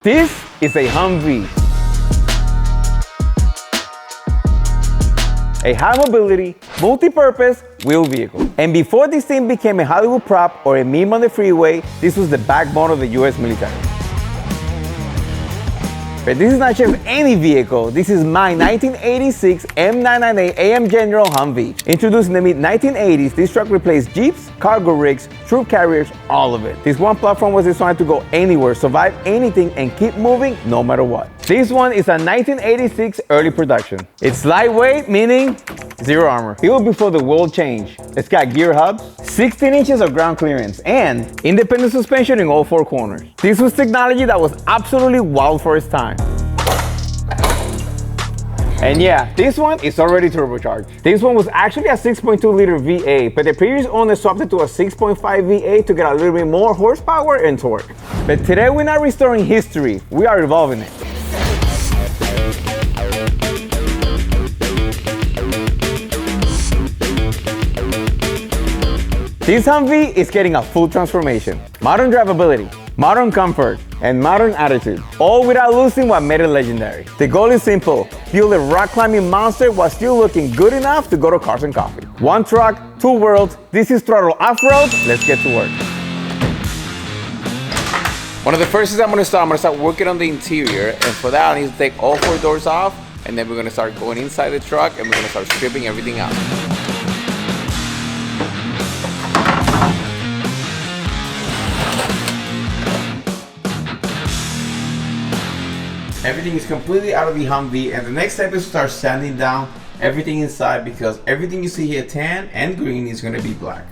This is a Humvee, a high mobility, multi-purpose wheel vehicle. And before this thing became a Hollywood prop or a meme on the freeway, this was the backbone of the US military. But this is not just any vehicle, this is my 1986 M998 AM General Humvee. Introduced in the mid-1980s, this truck replaced Jeeps, cargo rigs, troop carriers, all of it. This one platform was designed to go anywhere, survive anything, and keep moving no matter what. This one is a 1986 early production. It's lightweight, meaning zero armor. Built before the world changed. It's got gear hubs, 16 inches of ground clearance, and independent suspension in all four corners. This was technology that was absolutely wild for its time. And yeah, this one is already turbocharged. This one was actually a 6.2 liter V8, but the previous owner swapped it to a 6.5 V8 to get a little bit more horsepower and torque. But today we're not restoring history, we are evolving it. This Humvee is getting a full transformation. Modern drivability, modern comfort, and modern attitude, all without losing what made it legendary. The goal is simple: build a rock climbing monster while still looking good enough to go to Cars and Coffee. One truck, two worlds. This is throtl Offroad. Let's get to work. One of the first things I'm gonna start working on the interior, and for that I need to take all four doors off, and then we're gonna start going inside the truck and we're gonna start stripping everything out. Everything is completely out of the Humvee, and the next step is to start sanding down everything inside, because everything you see here tan and green is going to be black.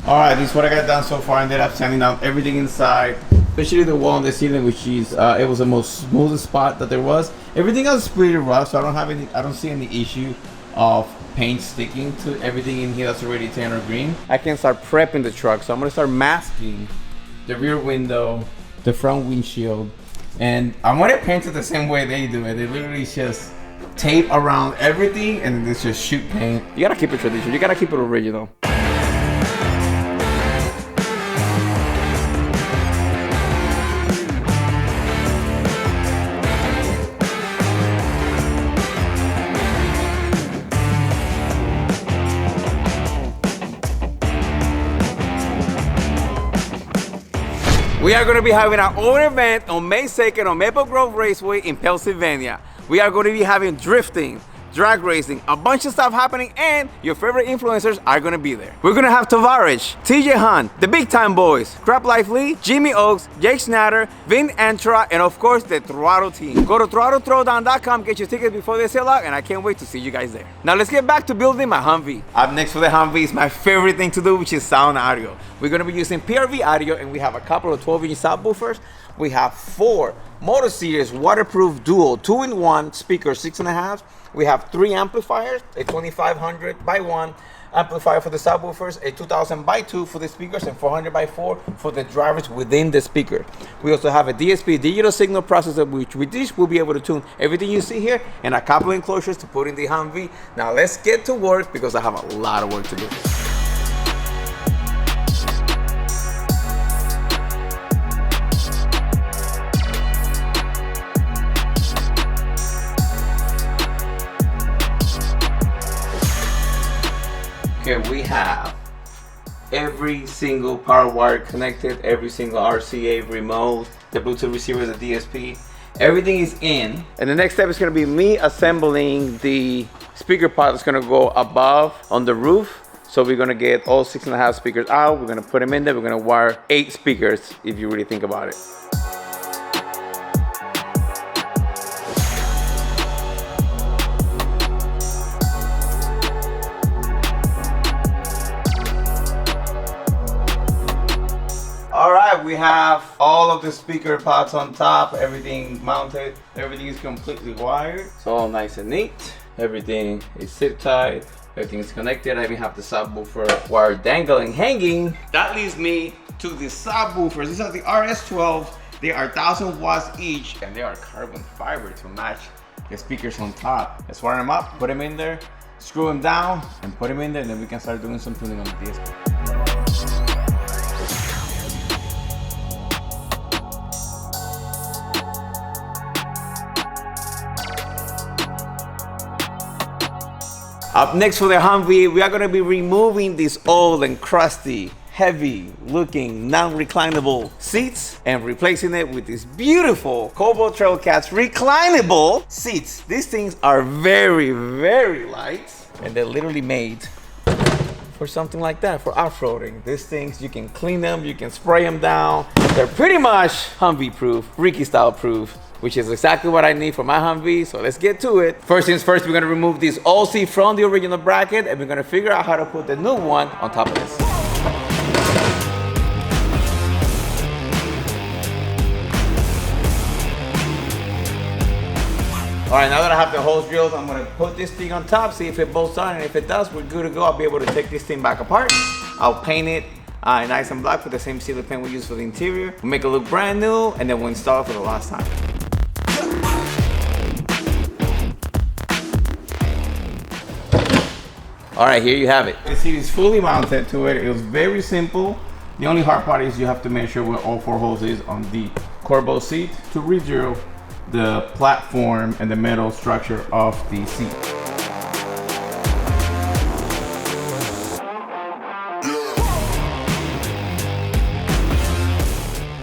Alright, this is what I got done so far. I ended up sanding down everything inside, especially the wall and the ceiling, which is it was the most smoothest spot that there was. Everything else is pretty rough, so I don't see any issue of paint sticking to everything in here that's already tan or green. I can start prepping the truck, so I'm gonna start masking the rear window, the front windshield, and I want it painted the same way they do it. They literally just tape around everything and then just shoot paint. You gotta keep it traditional, you gotta keep it original. We are going to be having our own event on May 2nd on Maple Grove Raceway in Pennsylvania. We are going to be having drifting, drag racing, a bunch of stuff happening, and your favorite influencers are going to be there. We're going to have Tavares, TJ Hunt, the Big Time Boys, Crap Life Lee, Jimmy Oaks, Jake Snatter, Vin Antra, and of course the throtl team. Go to throttlthrowdown.com, get your tickets before they sell out, and I can't wait to see you guys there. Now let's get back to building my Humvee. Up next for the Humvee is my favorite thing to do, which is sound audio. We're going to be using PRV audio, and we have a couple of 12-inch subwoofers. We have 4 Motor Series waterproof dual 2-in-1 speakers, 6.5. We have 3 amplifiers, a 2500 by 1 amplifier for the subwoofers, a 2000 by 2 for the speakers, and 400 by 4 for the drivers within the speaker. We also have a DSP, digital signal processor, which with this we'll be able to tune everything you see here, and a couple enclosures to put in the Humvee. Now let's get to work, because I have a lot of work to do. Okay, we have every single power wire connected, every single RCA remote, the Bluetooth receiver, the DSP, everything is in. And the next step is going to be me assembling the speaker pod that's going to go above on the roof. So we're going to get all 6.5 speakers out, we're going to put them in there, we're going to wire 8 speakers if you really think about it. Alright, we have all of the speaker pods on top, everything mounted, everything is completely wired. It's all nice and neat. Everything is zip tied, everything is connected. I even have the subwoofer wire dangling, hanging. That leads me to the subwoofers. These are the RS12. They are 1,000 watts each, and they are carbon fiber to match the speakers on top. Let's wire them up, put them in there, screw them down, and put them in there, and then we can start doing some tuning on the disc. Up next for the Humvee, we are going to be removing these old and crusty, heavy looking, non-reclinable seats and replacing it with these beautiful Cobalt Trail Cats reclinable seats. These things are very, very light, and they're literally made for something like that, for off-roading. These things, you can clean them, you can spray them down. They're pretty much Humvee proof, Ricky style proof, which is exactly what I need for my Humvee, so let's get to it. First things first, we're gonna remove this old seat from the original bracket, and we're gonna figure out how to put the new one on top of this. All right, now that I have the holes drilled, I'm gonna put this thing on top, see if it bolts on, and if it does, we're good to go. I'll be able to take this thing back apart. I'll paint it nice and black with the same sealer paint we use for the interior. We'll make it look brand new, and then we'll install it for the last time. All right, here you have it. The seat is fully mounted to it. It was very simple. The only hard part is you have to measure where all 4 holes is on the Corbeau seat to re-drill the platform and the metal structure of the seat.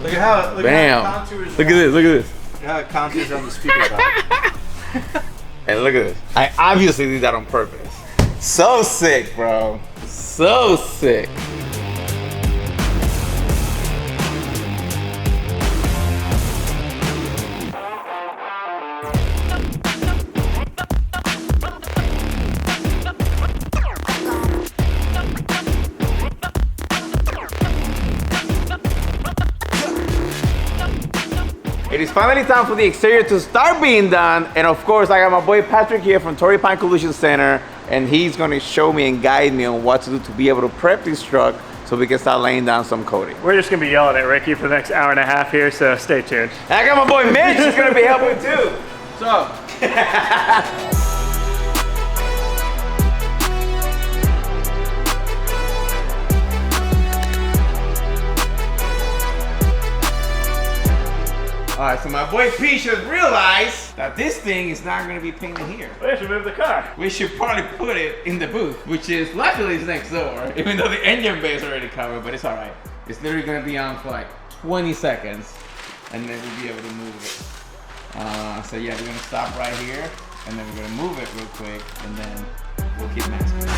Look at how, look at how it contours. Look at this, look at this. Look how it contours on the speaker box. And look at this. I obviously did that on purpose. So sick, bro. So sick. It is finally time for the exterior to start being done. And of course, I got my boy Patrick here from Torrey Pine Collision Center, and he's gonna show me and guide me on what to do to be able to prep this truck so we can start laying down some coating. We're just gonna be yelling at Ricky for the next hour and a half here, so stay tuned. And I got my boy Mitch, who's gonna be helping too. What's up? All right, so my boy P should realize that this thing is not gonna be painted here. We should move the car. We should probably put it in the booth, which is luckily is next door, even though the engine bay is already covered, but it's all right. It's literally gonna be on for like 20 seconds, and then we'll be able to move it. So yeah, we're gonna stop right here, and then we're gonna move it real quick, and then we'll keep masking.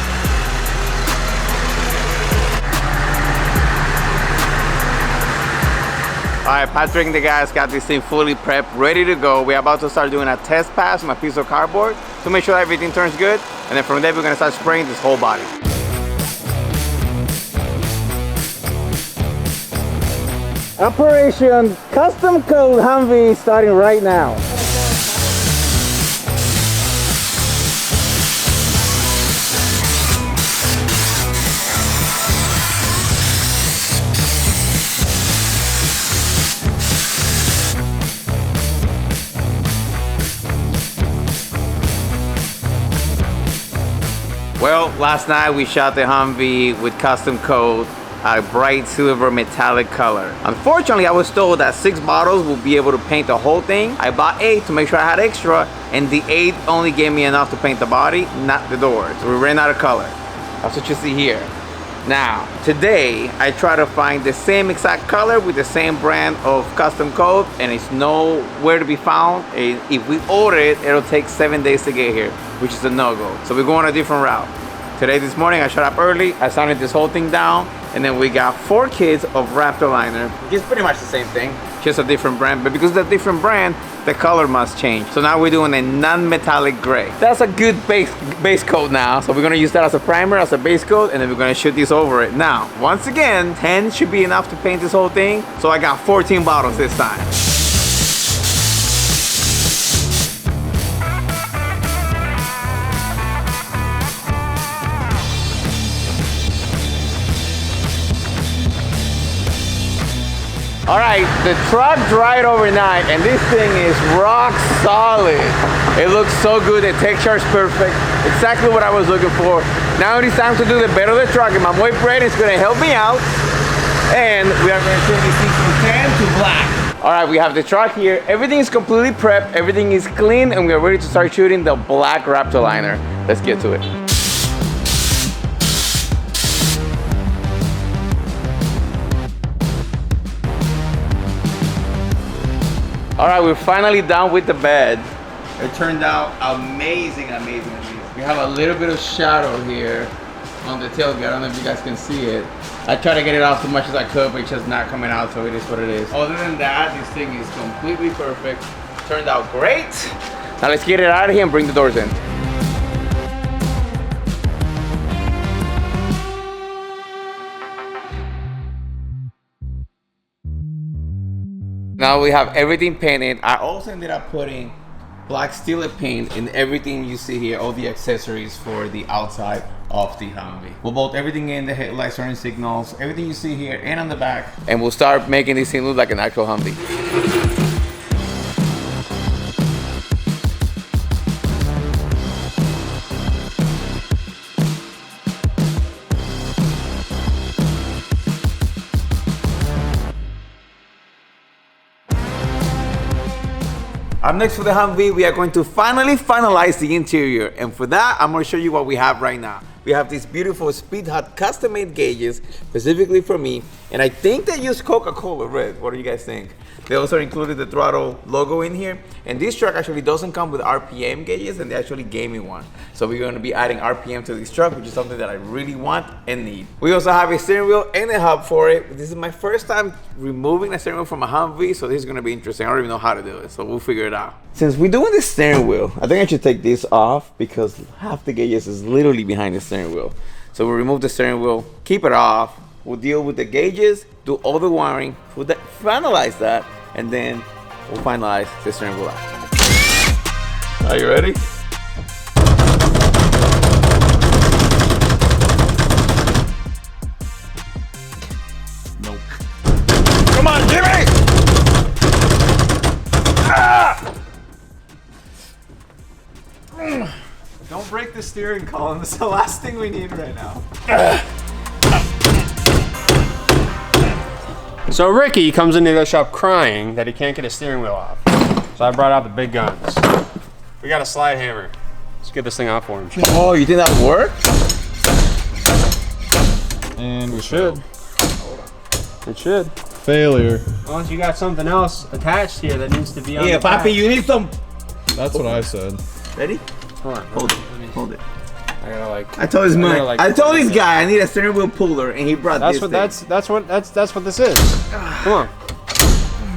All right, Patrick and the guys got this thing fully prepped, ready to go. We're about to start doing a test pass on a piece of cardboard to make sure everything turns good. And then from there, we're gonna start spraying this whole body. Operation Custom Code Humvee starting right now. Well, last night we shot the Humvee with custom coat, a bright silver metallic color. Unfortunately, I was told that 6 bottles will be able to paint the whole thing. I bought 8 to make sure I had extra, and the 8 only gave me enough to paint the body, not the doors. So we ran out of color. That's what you see here. Now, today, I try to find the same exact color with the same brand of custom coat, and it's nowhere to be found. If we order it, it'll take 7 days to get here, which is a no-go. So we're going a different route. Today, this morning, I shut up early. I sanded this whole thing down, and then we got 4 kids of Raptor liner. It's pretty much the same thing, just a different brand. But because it's a different brand, the color must change. So now we're doing a non-metallic gray. That's a good base coat now. So we're gonna use that as a primer, as a base coat, and then we're gonna shoot this over it. Now, once again, 10 should be enough to paint this whole thing. So I got 14 bottles this time. All right, the truck dried overnight and this thing is rock solid. It looks so good, the texture is perfect. Exactly what I was looking for. Now it is time to do the bed of the truck and my boy Brett is gonna help me out. And we are gonna turn this thing from tan to black. All right, we have the truck here. Everything is completely prepped, everything is clean, and we are ready to start shooting the black Raptor liner. Let's get to it. All right, we're finally done with the bed. It turned out amazing, amazing, amazing. We have a little bit of shadow here on the tailgate. I don't know if you guys can see it. I tried to get it off as much as I could, but it's just not coming out, so it is what it is. Other than that, this thing is completely perfect. Turned out great. Now let's get it out of here and bring the doors in. Now we have everything painted. I also ended up putting black steel paint in everything you see here, all the accessories for the outside of the Humvee. We'll bolt everything in, the headlights, turn signals, everything you see here and on the back, and we'll start making this thing look like an actual Humvee. Up next for the Humvee, we are going to finally finalize the interior. And for that, I'm gonna show you what we have right now. We have these beautiful Speed Hut custom-made gauges, specifically for me. And I think they use Coca-Cola red. What do you guys think? They also included the throtl logo in here. And this truck actually doesn't come with RPM gauges, and they actually gave me one. So we're gonna be adding RPM to this truck, which is something that I really want and need. We also have a steering wheel and a hub for it. This is my first time removing the steering wheel from a Humvee, so this is gonna be interesting. I don't even know how to do it, so we'll figure it out. Since we're doing the steering wheel, I think I should take this off because half the gauges is literally behind the steering wheel. So we'll remove the steering wheel, keep it off. We'll deal with the gauges, do all the wiring, finalize that, and then we'll finalize the steering wheel out. Are you ready? Nope. Come on, Jimmy! Ah! Don't break the steering column. That's the last thing we need right now. So Ricky comes into the shop crying that he can't get his steering wheel off. So I brought out the big guns. We got a slide hammer. Let's get this thing out for him. Oh, you think that would work? And We should. It should. failure. Unless you got something else attached here that needs to be on Yeah, the back. Papi, you need some. That's what I said. Ready? Hold on. Hold it. Hold it. I gotta like. I told this man. gotta, like, I told this guy I need a steering wheel puller, and he brought That's this. what thing. that's what this is. Come on.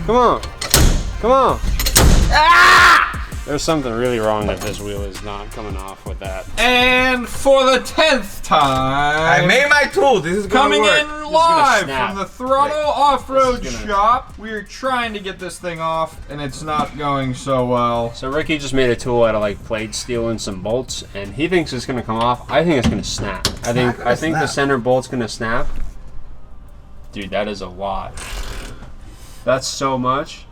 Come on. Come on. There's something really wrong that this wheel is not coming off with that. And for the 10th time, I made my tool. This is coming gonna in work. live snap. from the throtl off-road This is gonna- shop. We're trying to get this thing off, and it's not going so well. So Ricky just made a tool out of like plate steel and some bolts, and he thinks it's gonna come off. I think it's gonna snap. I think the snap. center bolt's gonna snap. Dude, that is a lot. That's so much.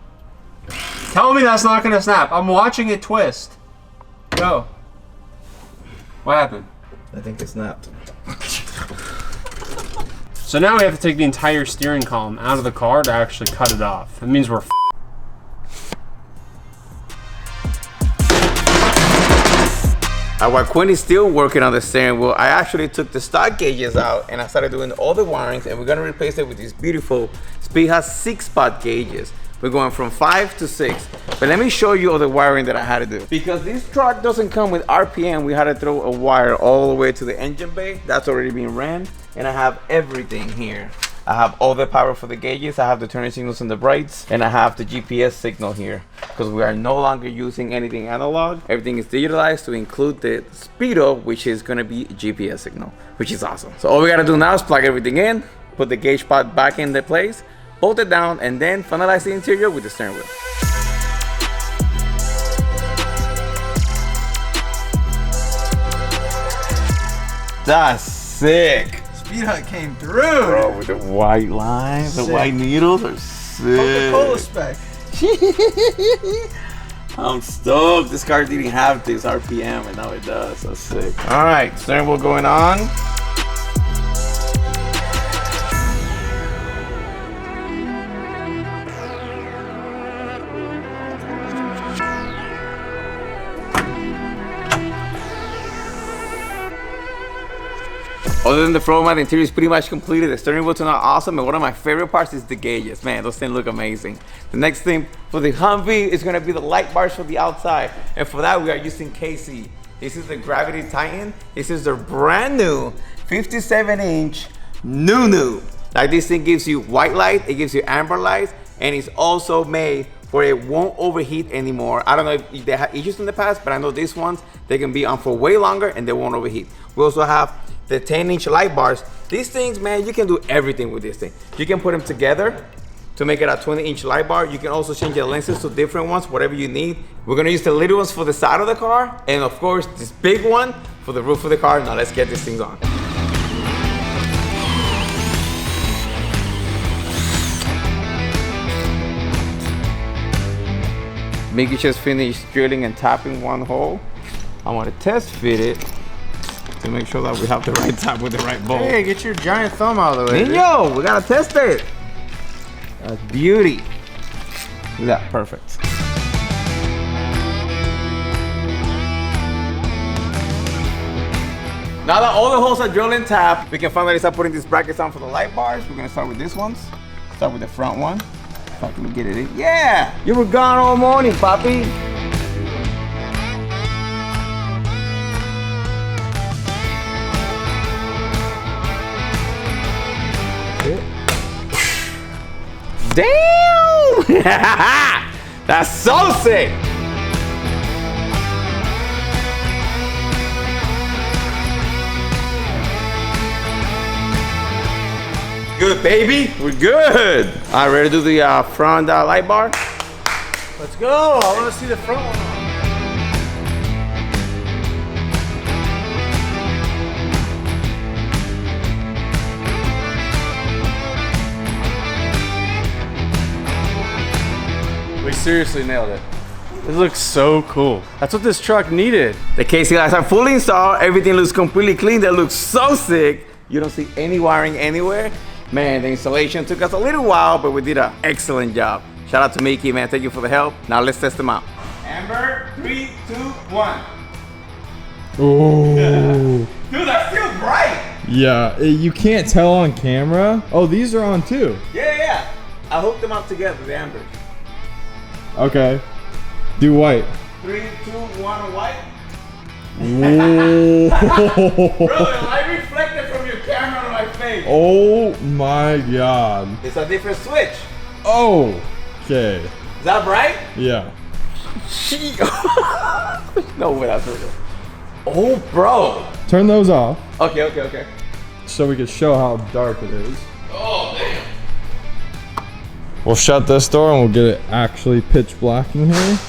Tell me that's not gonna snap. I'm watching it twist. Go. What happened? I think it snapped. So now we have to take the entire steering column out of the car to actually cut it off. That means we're While Quinn is still working on the steering wheel, I actually took the stock gauges out and I started doing all the wirings, and we're gonna replace it with these beautiful Speed Hut 6-spot gauges. We're going from 5 to 6. But let me show you all the wiring that I had to do. Because this truck doesn't come with RPM, we had to throw a wire all the way to the engine bay. That's already been ran. And I have everything here. I have all the power for the gauges, I have the turning signals and the brights, and I have the GPS signal here. Because we are no longer using anything analog. Everything is digitalized to include the speedo, which is gonna be a GPS signal, which is awesome. So all we gotta do now is plug everything in, put the gauge pod back into place, bolt it down, and then finalize the interior with the steering wheel. That's sick. Speed Hut came through. Bro, with the white lines, the Sick. white needles are sick. Coca-Cola spec. I'm stoked. This car didn't have this RPM and now it does. That's sick. All right, steering wheel going on. Other than the floor mat, the interior is pretty much completed. The steering wheel turned out awesome, and one of my favorite parts is the gauges. Man, those things look amazing. The next thing for the Humvee is gonna be the light bars for the outside. And for that, we are using KC. This is the Gravity Titan. This is their brand new 57-inch new. Like, this thing gives you white light, it gives you amber lights, and it's also made where it won't overheat anymore. I don't know if they had issues in the past, but I know these ones, they can be on for way longer and they won't overheat. We also have the 10-inch light bars. These things, man, you can do everything with this thing. You can put them together to make it a 20-inch light bar. You can also change the lenses to different ones, whatever you need. We're gonna use the little ones for the side of the car, and of course, this big one for the roof of the car. Now let's get these things on. Mickey just finished drilling and tapping one hole. I want to test fit it to make sure that we have the right tap with the right bolt. Hey, get your giant thumb out of the way. Nino, we gotta test it. That's beauty. Look at that, perfect. Now that all the holes are drilled and tapped, we can finally start putting these brackets on for the light bars. We're gonna start with these ones. Start with the front one. If I can get it in. Yeah! You were gone all morning, Papi. Damn! That's so sick! Good, baby. We're good. All right, ready to do the front light bar? Let's go. I want to see the front one. We seriously nailed it. This looks so cool. That's what this truck needed. The KC lights are fully installed. Everything looks completely clean. That looks so sick. You don't see any wiring anywhere. Man, the installation took us a little while, but we did an excellent job. Shout out to Mickey, man. Thank you for the help. Now let's test them out. Amber, 3, 2, 1. Oh. Dude, that's still bright. Yeah, you can't tell on camera. Oh, these are on too. Yeah. I hooked them up together, the ambers. Okay. Do white. 3, 2, 1, white. Whoa. Bro, the light reflected from your camera on my face. Oh my god. It's a different switch. Oh. Okay. Is that bright? Yeah. No way, that's real. Oh, bro. Turn those off Okay. so we can show how dark it is. Oh, damn. We'll shut this door and we'll get it actually pitch black in here. This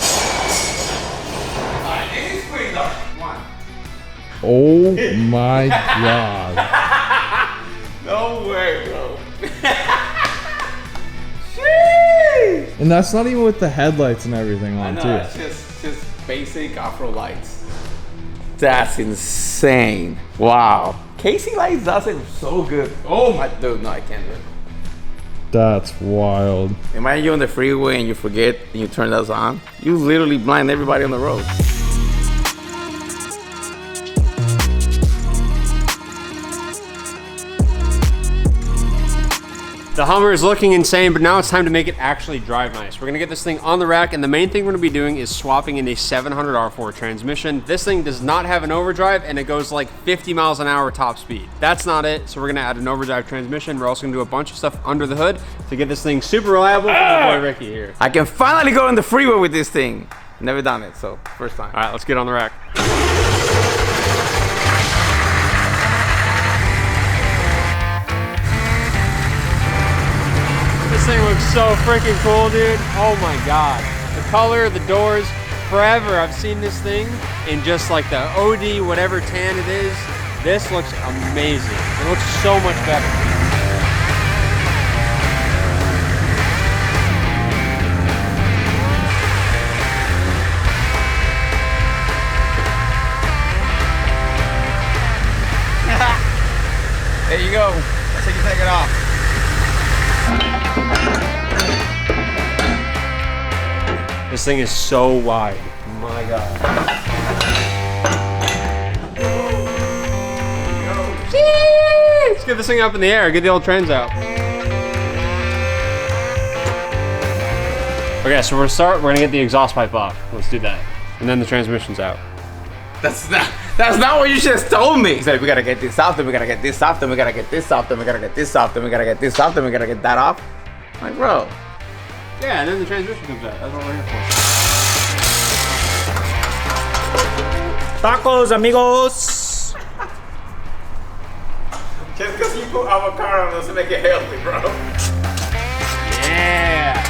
is pretty dark. 1. Oh my god. No way, bro. And that's not even with the headlights and everything I on know, too. it's just basic Offroad lights. That's insane. Wow. KC lights does it so good. Oh my dude, no, I can't do it. That's wild. Imagine you're on the freeway and you forget and you turn those on. You literally blind everybody on the road. The Hummer is looking insane, but now it's time to make it actually drive nice. We're gonna get this thing on the rack, and the main thing we're gonna be doing is swapping in a 700 R4 transmission. This thing does not have an overdrive, and it goes like 50 miles an hour top speed. That's not it, so we're gonna add an overdrive transmission. We're also gonna do a bunch of stuff under the hood to get this thing super reliable for my boy Ricky here. I can finally go on the freeway with this thing. Never done it, so first time. All right, let's get on the rack. This thing looks so freaking cool, dude. Oh my God. The color, the doors, forever I've seen this thing in just like the OD, whatever tan it is. This looks amazing. It looks so much better. There you go. That's how you take it off. This thing is so wide. My God. Let's get this thing up in the air. Get the old trends out. Okay, so we're gonna get the exhaust pipe off. Let's do that. And then the transmission's out. That's not what you just told me. He said we gotta get this off, then we gotta get this off, then we gotta get this off, then we gotta get this off, then we gotta get this off, then we gotta get that off. I'm like, bro. Yeah, and then the transmission comes out. That's what we're here for. Tacos, amigos. Just because you put avocado doesn't make it healthy, bro. Yeah.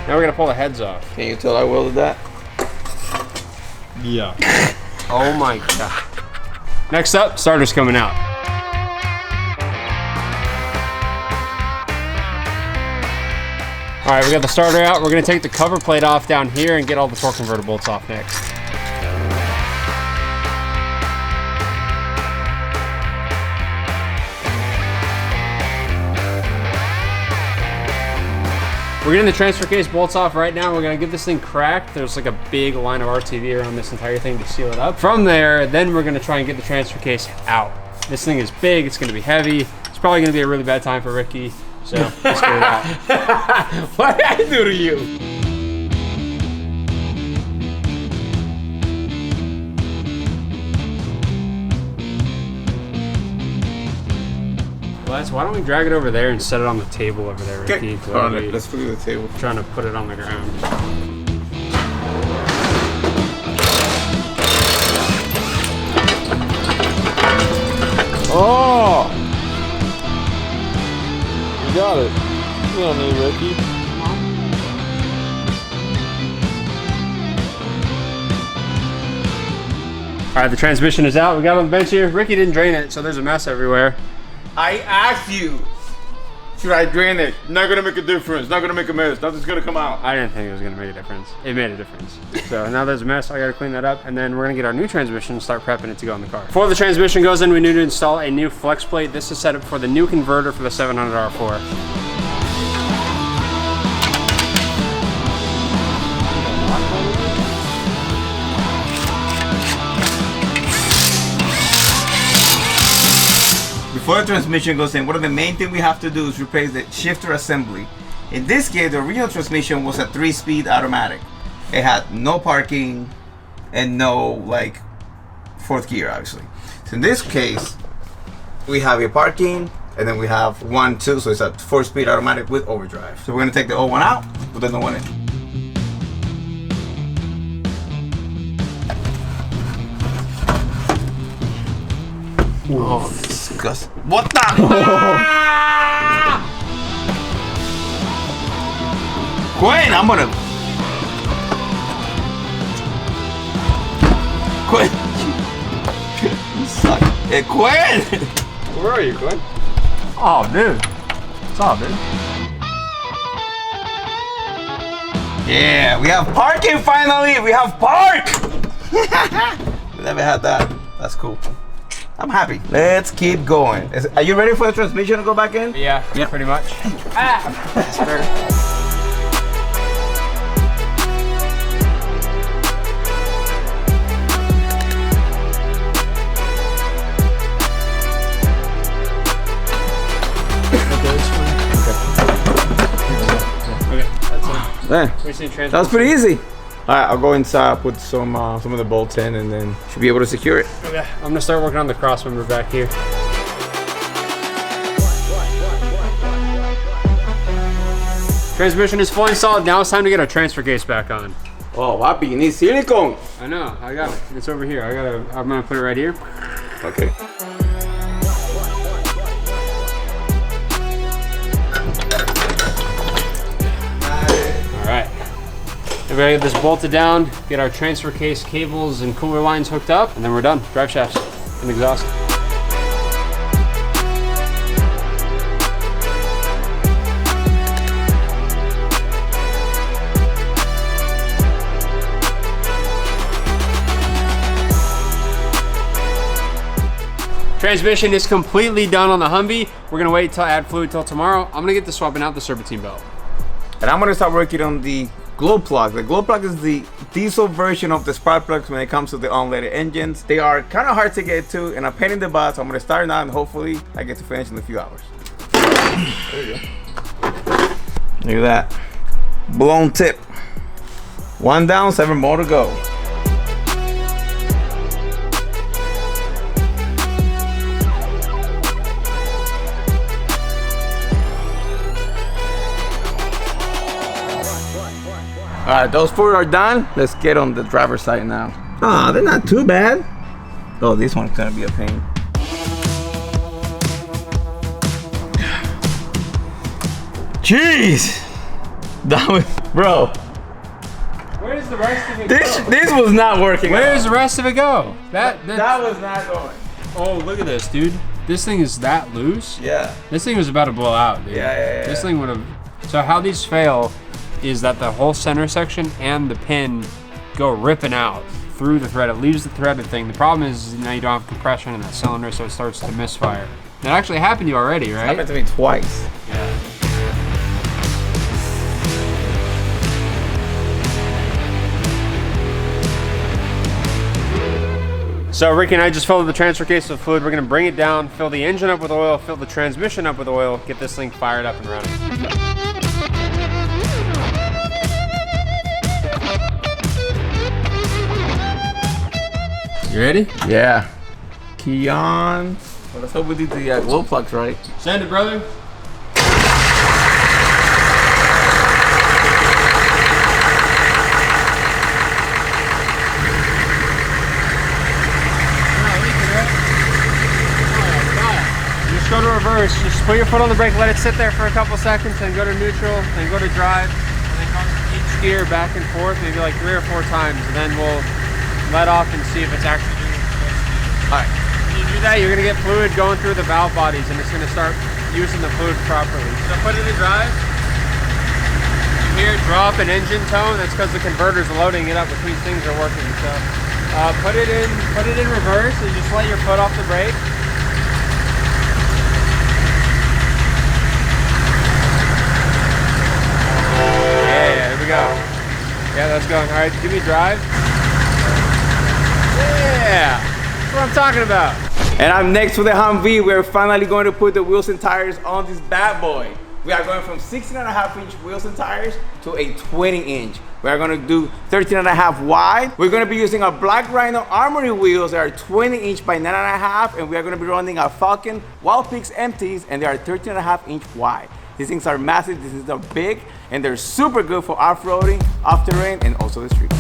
Now we're gonna pull the heads off. Can you tell I welded that? Yeah. Oh my God. Next up, starter's coming out. All right, we got the starter out. We're gonna take the cover plate off down here and get all the torque converter bolts off next. We're getting the transfer case bolts off right now. We're gonna get this thing cracked. There's like a big line of RTV around this entire thing to seal it up. From there, then we're gonna try and get the transfer case out. This thing is big, it's gonna be heavy. It's probably gonna be a really bad time for Ricky, so let's get it out. What did I do to you? Wes, why don't we drag it over there and set it on the table over there, Ricky? Hold on, let's put it on the table. Trying to put it on the ground. Oh! You got it. You don't need Ricky. All right, the transmission is out. We got it on the bench here. Ricky didn't drain it, so there's a mess everywhere. I asked you, should I drain it? Not gonna make a difference. Not gonna make a mess. Nothing's gonna come out. I didn't think it was gonna make a difference. It made a difference. So now there's a mess. I gotta clean that up, and then we're gonna get our new transmission and start prepping it to go in the car. Before the transmission goes in, we need to install a new flex plate. This is set up for the new converter for the 700 R4. Before the transmission goes in, one of the main things we have to do is replace the shifter assembly. In this case, the original transmission was a 3-speed automatic. It had no parking and no like fourth gear, obviously. So in this case, we have a parking and then we have 1, 2, so it's a 4-speed automatic with overdrive. So we're gonna take the old one out, put the new one in. Oh, disgusting. What the? Quinn, I'm gonna. Quinn. You suck. Hey, Quinn! Where are you, Quinn? Oh, dude. What's up, dude? Yeah, we have parking finally! We have park! We never had that. That's cool. I'm happy. Let's keep going. Are you ready for the transmission to go back in? Yeah, pretty much. That's better. There. That was pretty easy. All right, I'll go inside, put some of the bolts in, and then should be able to secure it. Okay, I'm gonna start working on the cross member back here. Transmission is fully installed. Now it's time to get our transfer case back on. Oh, Papi, you need silicone. I know, I got it. It's over here. I'm gonna put it right here. Okay. All right. We're gonna get this bolted down, get our transfer case cables and cooler lines hooked up, and then we're done. Drive shafts and exhaust. Transmission is completely done on the Humvee. We're gonna wait till add fluid till tomorrow. I'm gonna get to swapping out the serpentine belt. And I'm gonna start working on the glow plug. The glow plug is the diesel version of the spark plugs when it comes to the unleaded engines. They are kind of hard to get to and a pain in the butt, so I'm gonna start now and hopefully I get to finish in a few hours. There you go. Look at that. Blown tip. 1 down, 7 more to go. All right, those 4 are done. Let's get on the driver's side now. Ah, they're not too bad. Oh, this one's gonna be a pain. Jeez, that was, bro. Where's the rest of it This was not working. Where's the rest of it go? That was not going. Oh, look at this, dude. This thing is that loose. Yeah. This thing was about to blow out, dude. Yeah. This thing would have. So how these fail is that the whole center section and the pin go ripping out through the thread. It leaves the threaded thing. The problem is now you don't have compression in that cylinder, so it starts to misfire. That actually happened to you already, right? Happened to me twice. Yeah. So Ricky and I just filled the transfer case with fluid. We're gonna bring it down, fill the engine up with oil, fill the transmission up with oil, get this thing fired up and running. You ready? Yeah. Key on. Well, let's hope we do the glow plugs right. Send it, brother. Just go to reverse. Just put your foot on the brake, let it sit there for a couple seconds, then go to neutral, then go to drive, and then go to each gear back and forth, maybe like 3 or 4 times, and then we'll let off and see if it's actually doing what it's supposed to do. All right. When you do that, you're gonna get fluid going through the valve bodies, and it's gonna start using the fluid properly. So put it in drive. You hear it drop an engine tone. That's because the converter's loading it up, which means things are working. So put it in reverse, and just let your foot off the brake. Yeah, here we go. Yeah, that's going. All right, give me drive. Yeah, that's what I'm talking about. And I'm next with the Humvee. We're finally going to put the wheels and tires on this bad boy. We are going from 16.5-inch wheels and tires to a 20-inch. We are going to do 13.5 wide. We're going to be using our Black Rhino Armory wheels that are 20-inch by 9.5, and we are going to be running our Falcon Wild Peaks empties, and they are 13.5-inch wide. These things are massive, these things are big, and they're super good for off-roading, off-terrain, and also the street.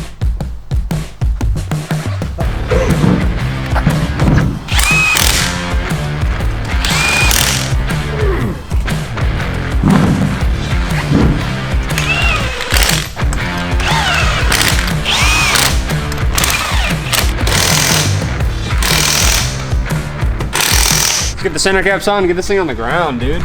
Let's get the center caps on and get this thing on the ground, dude.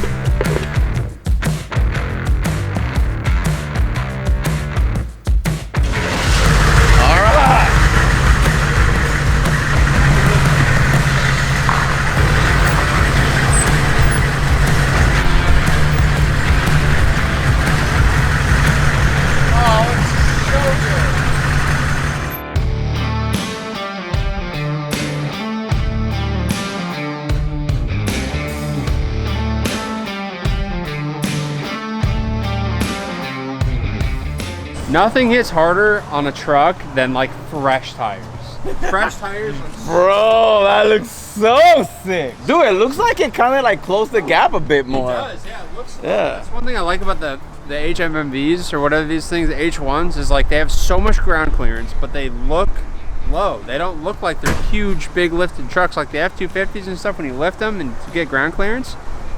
Nothing hits harder on a truck than like fresh tires. Fresh tires. Bro, that looks so sick. Dude, it looks like it kind of like closed the gap a bit more. It does, yeah. It looks. Yeah. That's one thing I like about the HMMVs or whatever these things, the H1s, is like they have so much ground clearance, but they look low. They don't look like they're huge, big lifted trucks like the F-250s and stuff when you lift them and you get ground clearance.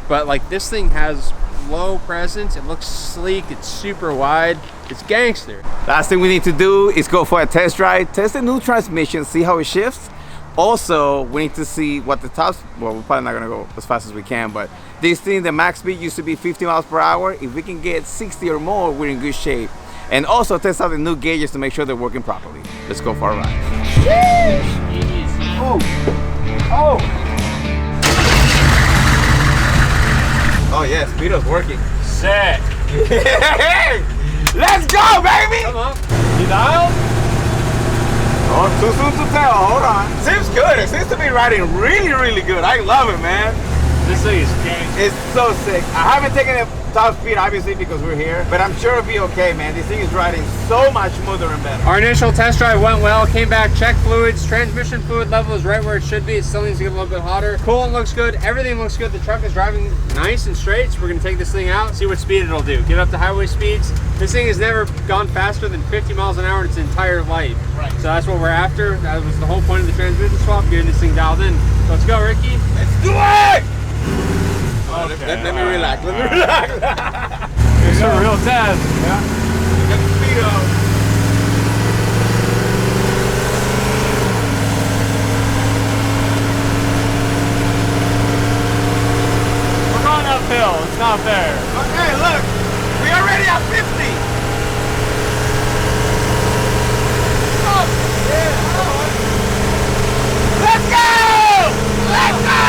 But like this thing has low presence. It looks sleek. It's super wide. It's gangster. Last thing we need to do is go for a test drive, test the new transmission, see how it shifts. Also, we need to see what the tops, well, we're probably not gonna go as fast as we can, but this thing, the max speed used to be 50 miles per hour. If we can get 60 or more, we're in good shape. And also test out the new gauges to make sure they're working properly. Let's go for a ride. Oh. Yeah, speedo's working. Sick. Let's go, baby! Come on. You dialed? Oh, too soon to tell. Hold on. Seems good. It seems to be riding really, really good. I love it, man. This thing is king. It's so sick. I haven't taken it top speed, obviously, because we're here, but I'm sure it'll be okay, man. This thing is riding so much smoother and better. Our initial test drive went well. Came back, checked fluids. Transmission fluid level is right where it should be. It still needs to get a little bit hotter. Coolant looks good. Everything looks good. The truck is driving nice and straight, so we're gonna take this thing out, see what speed it'll do. Get up to highway speeds. This thing has never gone faster than 50 miles an hour in its entire life. Right. So that's what we're after. That was the whole point of the transmission swap, getting this thing dialed in. So let's go, Ricky. Let's do it! Okay, Let me relax. Let me relax. It's a real test. Yeah. Get the speed up. We're going uphill. It's not fair. Okay, look. We already at 50. Oh, yeah. Let's go! Let's go!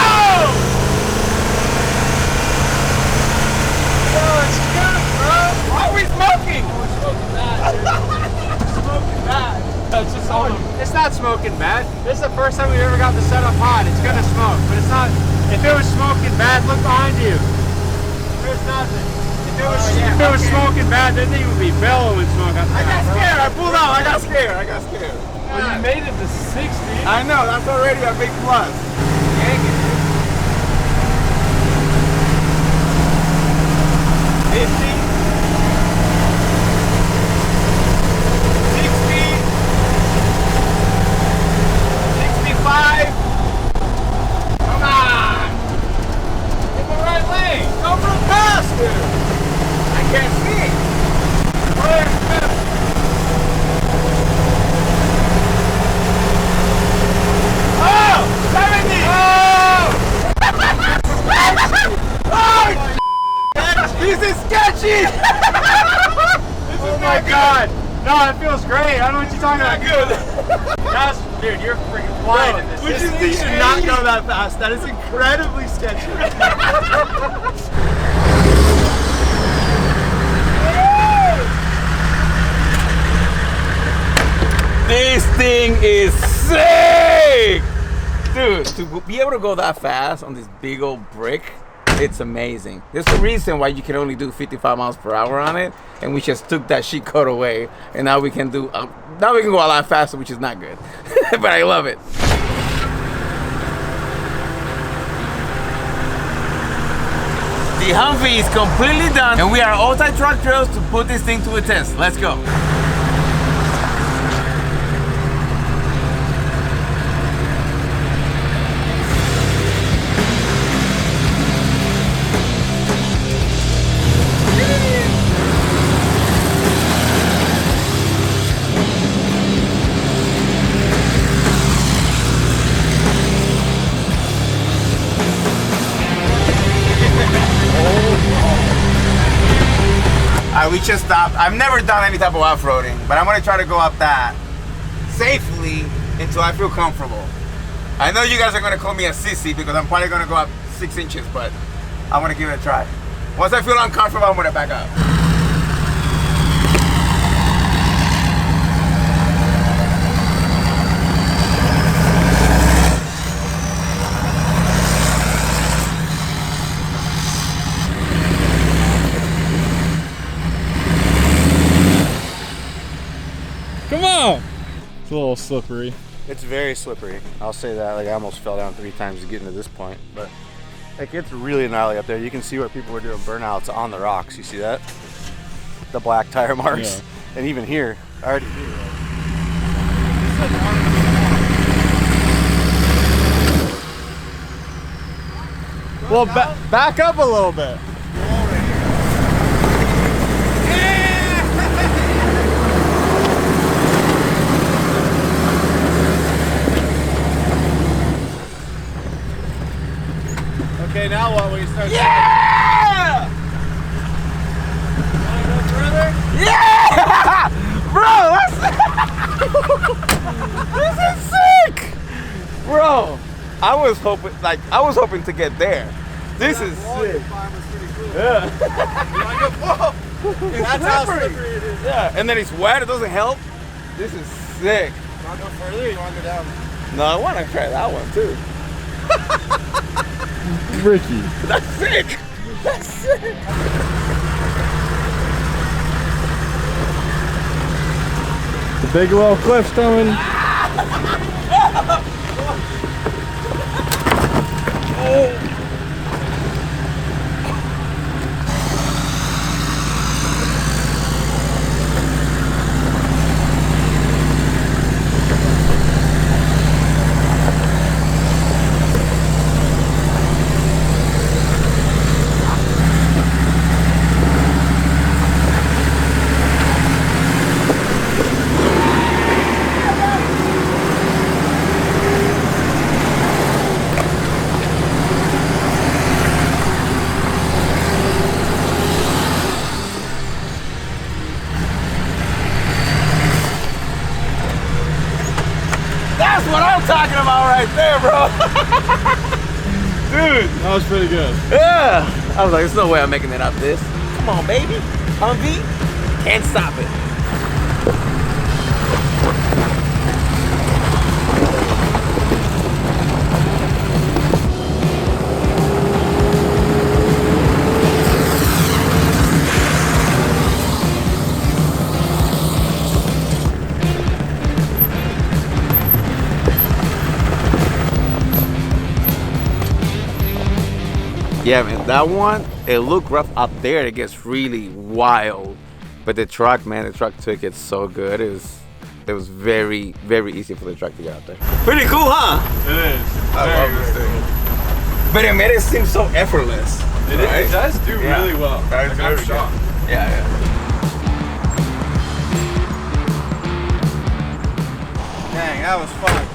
It's good, bro. Why are we smoking? Smoking bad. That's just all. It's not smoking bad. This is the first time we've ever got the setup hot. It's gonna smoke, but it's not. If it was smoking bad, look behind you. There's nothing. If it was smoking bad, then they would be bellowing smoke. I got scared. I pulled out. I got scared. Well, you made it to 60. I know. That's already a big plus. Dang it. 50, 60, 65. Come on! In the right lane. Go from faster. I can't see. Oh! 70! Oh! Oh! This is sketchy! Oh my god! No, it feels great. I don't know what you're talking about. Good. That's, dude, you're freaking flying in this. Which This is thing you should not crazy. go that fast. That is incredibly sketchy. This thing is sick! Dude, to be able to go that fast on this big old brick, it's amazing. There's a reason why you can only do 55 miles per hour on it, and we just took that sheet code away, and now we can do, now we can go a lot faster, which is not good, but I love it. The Humvee is completely done, and we are all tight truck trails to put this thing to a test. Let's go. We just stopped. I've never done any type of off-roading, but I'm gonna try to go up that safely until I feel comfortable. I know you guys are gonna call me a sissy because I'm probably gonna go up 6 inches, but I'm gonna give it a try. Once I feel uncomfortable, I'm gonna back up. Come on! It's a little slippery. It's very slippery. I'll say that. Like I almost fell down 3 times to get to this point, but like it's really gnarly up there. You can see where people were doing burnouts on the rocks. You see that? The black tire marks, and even here, I already. Well, back up a little bit. Okay, now what? When you start. Yeah! Wanna go further? Yeah! Bro, this is sick! Bro, I was hoping to get there. This is sick. Yeah. That's how slippery it is. Yeah, and then it's wet, it doesn't help. This is sick. You want to go further or you want to go down? No, I want to try that one too. Ricky. That's sick. That's sick. The big little cliff's coming. That's what I'm talking about right there, bro. Dude. That was pretty good. Yeah. I was like, there's no way I'm making it up this. Come on, baby. Humvee. Can't stop it. Yeah, man, that one, it looked rough up there. It gets really wild. But the truck, man, the truck took it so good. It was very, very easy for the truck to get out there. Pretty cool, huh? It is. I love this thing. But it made it seem so effortless. It does do really well. Like, I'm shocked. Yeah, yeah. Dang, that was fun.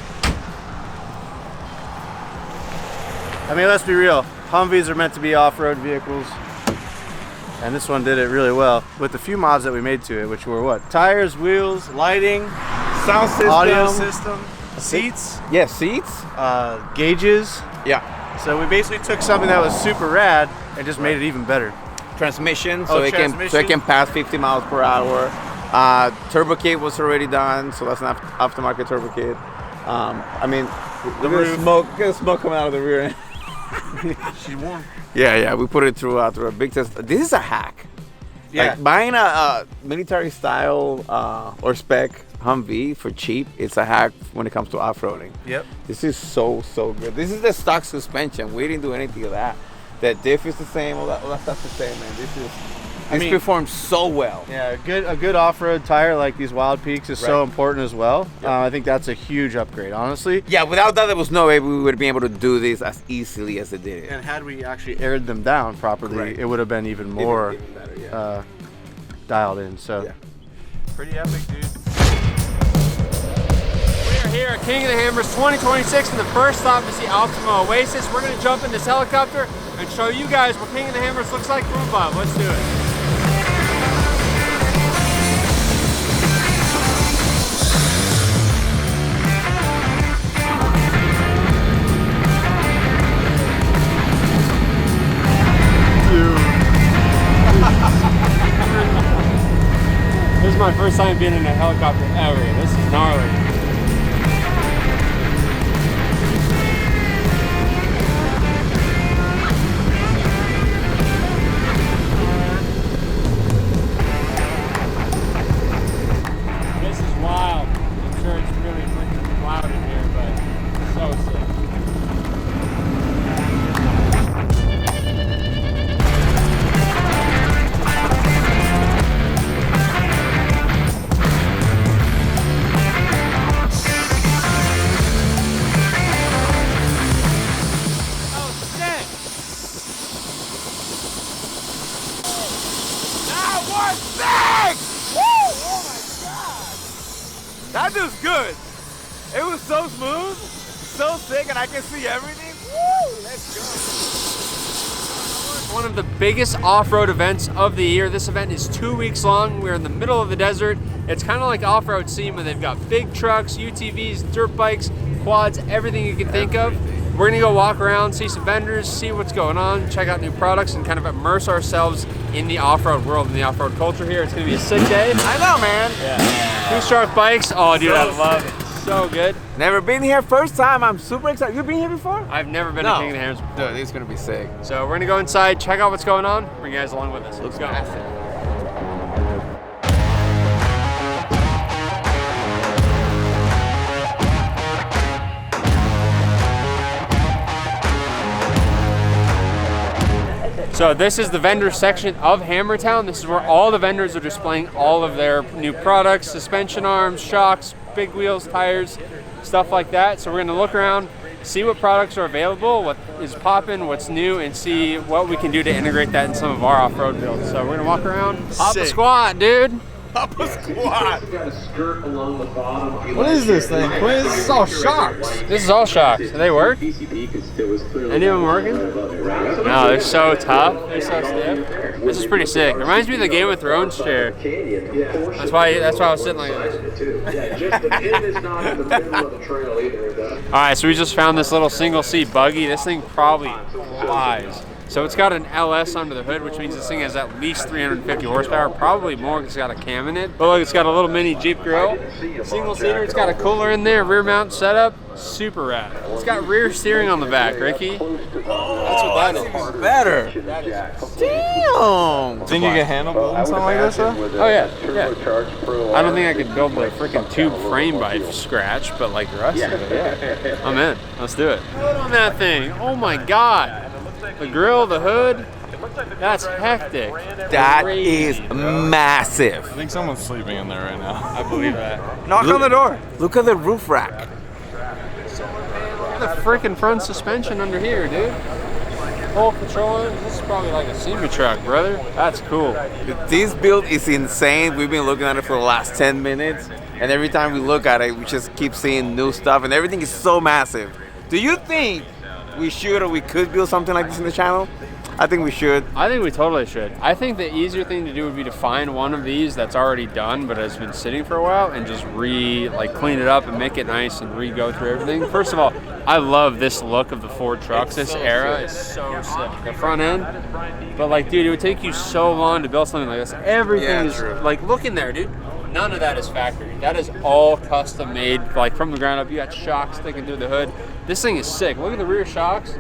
I mean, let's be real. Humvees are meant to be off-road vehicles, and this one did it really well with the few mods that we made to it, which were what? Tires, wheels, lighting, Sound system. audio system, seats, Yeah, seats. gauges. Yeah. So we basically took something that was super rad and just made it even better. Transmission, so Oh, it transmission. can pass 50 miles per hour. Turbo kit was already done, so that's an aftermarket turbo kit. I mean, The look at roof. the smoke coming out of the rear end. She's warm. Yeah, we put it through a big test. This is a hack. Yeah. Like buying a military style or spec Humvee for cheap, it's a hack when it comes to off-roading. Yep. This is so good. This is the stock suspension. We didn't do anything of that. That diff is the same. All that stuff's the same, man. This performs so well. Yeah, a good off-road tire like these Wild Peaks is so important as well. Yep. I think that's a huge upgrade, honestly. Yeah, without that, there was no way we would be able to do this as easily as it did. And had we actually aired them down properly, Correct. it would have been even more Even better, yeah. dialed in. So, Yeah. pretty epic, dude. We are here at King of the Hammers 2026, and the first stop is the Altima Oasis. We're going to jump in this helicopter and show you guys what King of the Hammers looks like from above. Let's do it. This is my first time being in a helicopter ever. This is gnarly. This is wild. I'm sure it's really freaking loud in here, but so sick. That dude's good. It was so smooth, so sick, and I can see everything. Woo! Let's go. One of the biggest off-road events of the year. This event is 2 weeks long. We're in the middle of the desert. It's kind of like off-road scene where they've got big trucks, UTVs, dirt bikes, quads, everything you can think of. we're gonna go walk around, see some vendors, see what's going on, check out new products, and kind of immerse ourselves in the off-road world and the off-road culture here. It's gonna be a sick day. I know, man. Yeah. 2-stroke bikes. Oh, dude, I love it. So good. Never been here, first time. I'm super excited. You been here before? I've never been to King of the Hammers before. Dude, this is gonna be sick. So we're gonna go inside, check out what's going on, bring you guys along with us. Let's go. So this is the vendor section of Hammertown. This is where all the vendors are displaying all of their new products, suspension arms, shocks, big wheels, tires, stuff like that. So we're gonna look around, see what products are available, what is popping, what's new, and see what we can do to integrate that in some of our off-road builds. So we're gonna walk around, hop a squat, dude. Up a squat. What is this thing? This is all shocks. This is all shocks. Do they work? Any of them working? No, they're so tough. They're so stiff. This is pretty sick. It reminds me of the Game of Thrones chair. That's why I was sitting like this. Alright, so we just found this little single seat buggy. This thing probably flies. So it's got an LS under the hood, which means this thing has at least 350 horsepower, probably more because it's got a cam in it. But look, it's got a little mini Jeep grill, single seater, it's got a cooler in there, rear mount setup, super rad. It's got rear steering on the back, Ricky. That's what that is. Better. Damn. Think you can handle building something like this, though? Oh yeah. I don't think I could build the freaking tube frame by scratch, but like the rest of it, yeah. I'm in. Let's do it. Look on that thing. Oh my God. The grill, the hood, that's hectic. That Crazy, is bro. massive. I think someone's sleeping in there right now. I believe that. Knock on the door. Look at the roof rack. Look at the freaking front suspension under here, dude. Whole controller. This is probably like a semi truck, brother. That's cool. This build is insane. We've been looking at it for the last 10 minutes. And every time we look at it, we just keep seeing new stuff. And everything is so massive. Do you think we should or we could build something like this in the channel? I think we should. I think we totally should. I think the easier thing to do would be to find one of these that's already done but has been sitting for a while and just clean it up and make it nice and re-go through everything. First of all, I love this look of the Ford trucks. This era is so sick. The front end, but like, dude, it would take you so long to build something like this. Everything is like, look in there, dude. None of that is factory. That is all custom made, like from the ground up. You got shocks sticking through the hood. This thing is sick. Look at the rear shocks,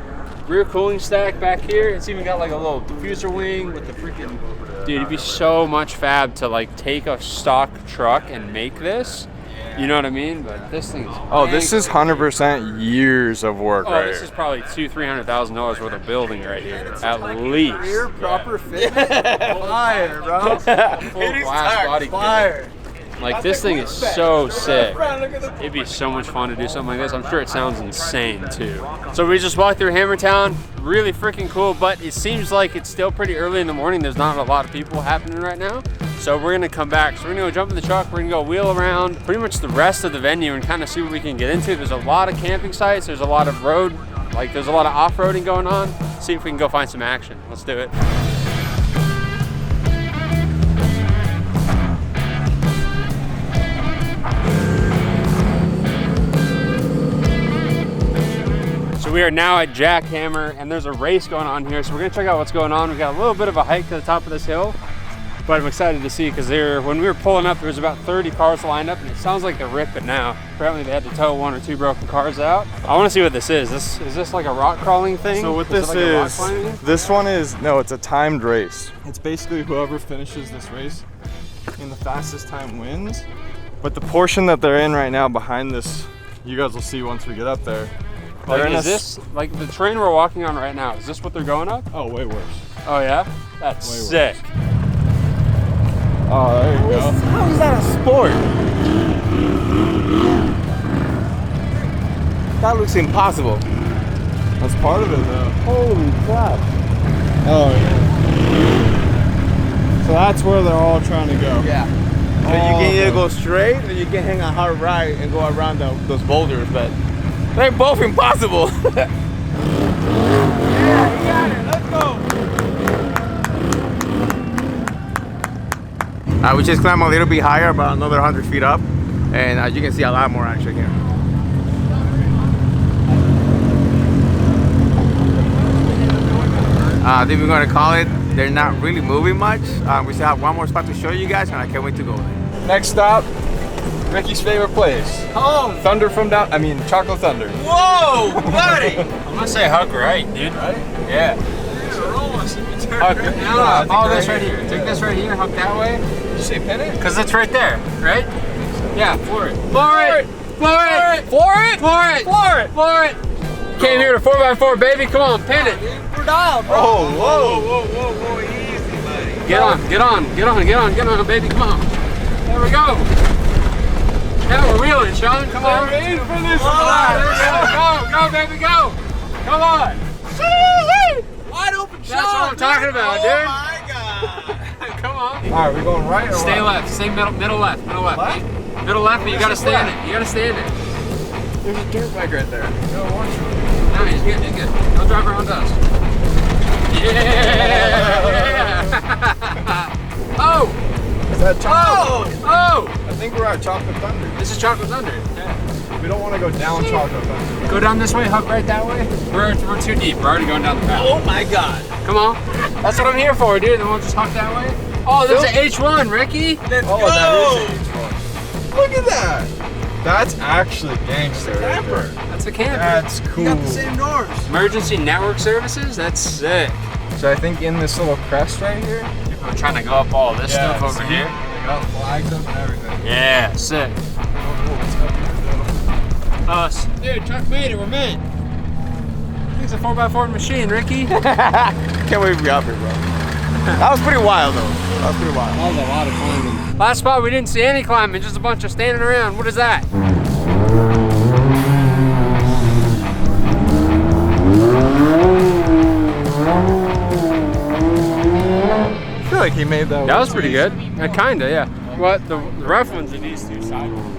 rear cooling stack back here. It's even got like a little diffuser wing with the freaking, dude, it'd be so much fab to like take a stock truck and make this. You know what I mean? But this thing is This is 100% years of work right this here. is probably $200,000-$300,000 worth of building right here, at least. Rear proper fit. Fire, bro. Full glass body kit. Fire. Like, this thing is so sick. It'd be so much fun to do something like this. I'm sure it sounds insane too. So we just walked through Hammertown. Really freaking cool, but it seems like it's still pretty early in the morning. There's not a lot of people happening right now. So we're gonna come back. So we're gonna go jump in the truck. We're gonna go wheel around pretty much the rest of the venue and kind of see what we can get into. There's a lot of camping sites. There's a lot of road, there's a lot of off-roading going on. See if we can go find some action. Let's do it. So we are now at Jackhammer, and there's a race going on here, so we're gonna check out what's going on. We got a little bit of a hike to the top of this hill, but I'm excited to see because when we were pulling up, there was about 30 cars lined up, and it sounds like they're ripping now. Apparently they had to tow 1 or 2 broken cars out. I want to see what this is. Is this like a rock crawling thing? So what this it's a timed race. It's basically whoever finishes this race in the fastest time wins. But the portion that they're in right now behind this, you guys will see once we get up there. Like, is this, like the train we're walking on right now, is this what they're going up? Oh, way worse. Oh yeah? That's Way worse. sick. Oh, there you go. How is that a sport? That looks impossible. That's part of it, though. Holy crap. Oh, yeah. So that's where they're all trying to go. Yeah. So you can either go straight or you can hang a hard right and go around those boulders, but they're both impossible. Yeah, you got it. Let's go. We just climbed a little bit higher, about another 100 feet up, and as you can see, a lot more action here. Then we're gonna call it. They're not really moving much. We still have one more spot to show you guys, and I can't wait to go there. Next stop, Ricky's favorite place. Oh, Thunder from down, Chocolate Thunder. whoa, buddy! I'm gonna say hook right, dude. Right? Yeah. Hook. No, follow this right here. Take this right here, hook that way. Did you say pin it? Because it's right there, right? Yeah, floor it. Floor it! Floor it! Floor it! Floor it! Floor it! Floor it! Came here to 4x4, baby. Come on, pin it. We're down, bro. Oh, whoa. Whoa, easy, buddy. Get on, baby. Come on. There we go. Now we're wheeling, Sean. Come on. We're in for this Go, baby, go. Come on. Wide open shot. That's what I'm talking about, dude. Oh my God. Come on. All right, we going right or Stay left? left. Stay middle left. Middle left. Middle left, but you gotta stay in it. You gotta stay in it. There's a dirt bike right there. No, he's good. He's good. Don't drive around us. Yeah. Oh. Is that Chocolate? Oh. I think we're at Chocolate Thunder. This is Chocolate Thunder. We don't want to go down Chocolate Thunder. Go down this way, hook right that way. We're too deep. We're already going down the path. Oh my God. Come on. That's what I'm here for, dude. Then we'll just hook that way. Oh, there's an H1, Ricky. Let's Oh, go. that is H1. Look at that. That's actually gangster right there. That's a camper. That's cool. You got the same doors. Emergency network services. That's sick. So I think in this little crest right here, I'm trying to go up all this stuff over see? here. They got flags up and everything. Yeah, sick. Us. Dude, truck made it. We're mint. It's a 4x4 machine, Ricky. Can't wait to be up here, bro. That was pretty wild, though. That was pretty wild. That was a lot of climbing. Last spot, we didn't see any climbing, just a bunch of standing around. What is that? I feel like he made that. That was pretty good. Kinda, yeah. What? The rough ones are these two side ones.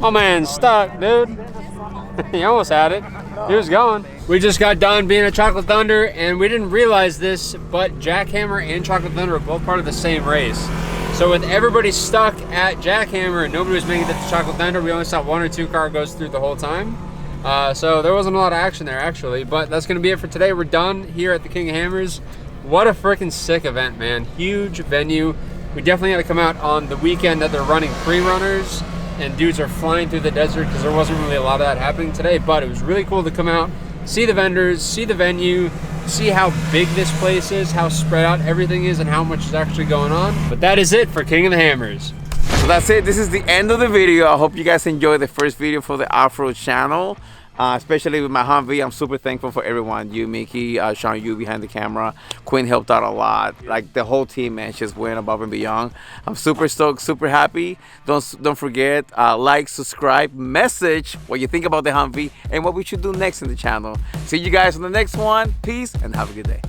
Oh man, stuck, dude. He almost had it. He was going. We just got done being at Chocolate Thunder, and we didn't realize this, but Jackhammer and Chocolate Thunder are both part of the same race. So with everybody stuck at Jackhammer and nobody was making it to Chocolate Thunder, we only saw 1 or 2 car goes through the whole time. So there wasn't a lot of action there actually, but that's gonna be it for today. We're done here at the King of Hammers. What a freaking sick event, man. Huge venue. We definitely had to come out on the weekend that they're running pre-runners and dudes are flying through the desert because there wasn't really a lot of that happening today, but it was really cool to come out, see the vendors, see the venue, see how big this place is, how spread out everything is, and how much is actually going on. But that is it for King of the Hammers. So that's it. This is the end of the video. I hope you guys enjoyed the first video for the Offroad channel. Especially with my Humvee, I'm super thankful for everyone. You, Mickey, Sean, you behind the camera. Quinn helped out a lot. Like the whole team, man, just went above and beyond. I'm super stoked, super happy. Don't forget, like, subscribe, message what you think about the Humvee and what we should do next in the channel. See you guys on the next one. Peace and have a good day.